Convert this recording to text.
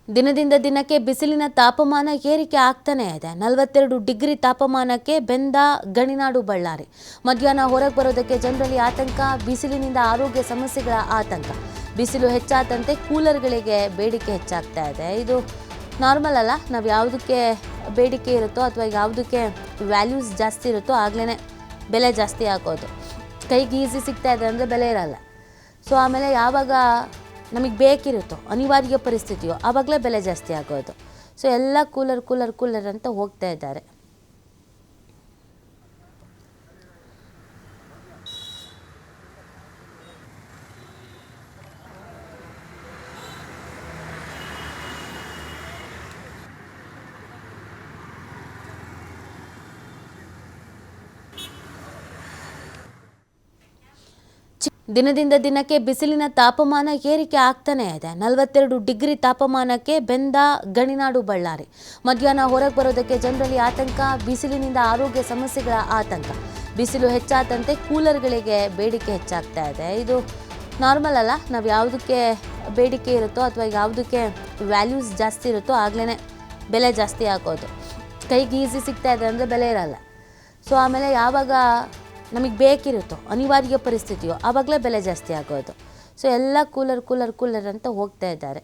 ದಿನದಿಂದ ದಿನಕ್ಕೆ ಬಿಸಿಲಿನ ತಾಪಮಾನ ಏರಿಕೆ ಆಗ್ತಾನೆ ಇದೆ. 42 ಡಿಗ್ರಿ ತಾಪಮಾನಕ್ಕೆ ಬೆಂದ ಗಣಿನಾಡು ಬಳ್ಳಾರಿ. ಮಧ್ಯಾಹ್ನ ಹೊರಗೆ ಬರೋದಕ್ಕೆ ಜನರಲ್ಲಿ ಆತಂಕ, ಬಿಸಿಲಿನಿಂದ ಆರೋಗ್ಯ ಸಮಸ್ಯೆಗಳ ಆತಂಕ. ಬಿಸಿಲು ಹೆಚ್ಚಾದಂತೆ ಕೂಲರ್ಗಳಿಗೆ ಬೇಡಿಕೆ ಹೆಚ್ಚಾಗ್ತಾ ಇದೆ. ಇದು ನಾರ್ಮಲ್ ಅಲ್ಲ, ನಾವು ಯಾವುದಕ್ಕೆ ಬೇಡಿಕೆ ಇರುತ್ತೋ ಅಥವಾ ಯಾವುದಕ್ಕೆ ವ್ಯಾಲ್ಯೂಸ್ ಜಾಸ್ತಿ ಇರುತ್ತೋ ಆಗಲೇ ಬೆಲೆ ಜಾಸ್ತಿ ಆಗೋದು. ಕೈಗೆ ಈಸಿ ಸಿಗ್ತಾ ಇದೆ ಅಂದರೆ ಬೆಲೆ ಇರಲ್ಲ. ಸೊ ಆಮೇಲೆ ಯಾವಾಗ ನಮಗೆ ಬೇಕಿರುತ್ತೋ, ಅನಿವಾರ್ಯ ಪರಿಸ್ಥಿತಿಯೋ, ಆವಾಗಲೇ ಬೆಲೆ ಜಾಸ್ತಿ ಆಗೋದು. ಸೊ ಎಲ್ಲ ಕೂಲರ್ ಅಂತ ಹೋಗ್ತಾ ಇದ್ದಾರೆ. ದಿನದಿಂದ ದಿನಕ್ಕೆ ಬಿಸಿಲಿನ ತಾಪಮಾನ ಏರಿಕೆ ಆಗ್ತಾನೆ ಇದೆ. 42 ಡಿಗ್ರಿ ತಾಪಮಾನಕ್ಕೆ ಬೆಂದ ಗಣಿನಾಡು ಬಳ್ಳಾರಿ. ಮಧ್ಯಾಹ್ನ ಹೊರಗೆ ಬರೋದಕ್ಕೆ ಜನರಲ್ಲಿ ಆತಂಕ, ಬಿಸಿಲಿನಿಂದ ಆರೋಗ್ಯ ಸಮಸ್ಯೆಗಳ ಆತಂಕ. ಬಿಸಿಲು ಹೆಚ್ಚಾದಂತೆ ಕೂಲರ್ಗಳಿಗೆ ಬೇಡಿಕೆ ಹೆಚ್ಚಾಗ್ತಾ ಇದೆ. ಇದು ನಾರ್ಮಲ್ ಅಲ್ಲ, ನಾವು ಯಾವುದಕ್ಕೆ ಬೇಡಿಕೆ ಇರುತ್ತೋ ಅಥವಾ ಯಾವುದಕ್ಕೆ ವ್ಯಾಲ್ಯೂಸ್ ಜಾಸ್ತಿ ಇರುತ್ತೋ ಆಗಲೇ ಬೆಲೆ ಜಾಸ್ತಿ ಆಗೋದು. ಕೈಗೆ ಈಸಿ ಸಿಗ್ತಾ ಇದೆ ಅಂದರೆ ಬೆಲೆ ಇರಲ್ಲ. ಸೊ ಆಮೇಲೆ ಯಾವಾಗ ನಮಗೆ ಬೇಕಿರುತ್ತೋ, ಅನಿವಾರ್ಯ ಪರಿಸ್ಥಿತಿಯೋ, ಆವಾಗಲೇ ಬೆಲೆ ಜಾಸ್ತಿ ಆಗೋದು. ಸೊ ಎಲ್ಲ ಕೂಲರ್ ಅಂತ ಹೋಗ್ತಾ ಇದ್ದಾರೆ.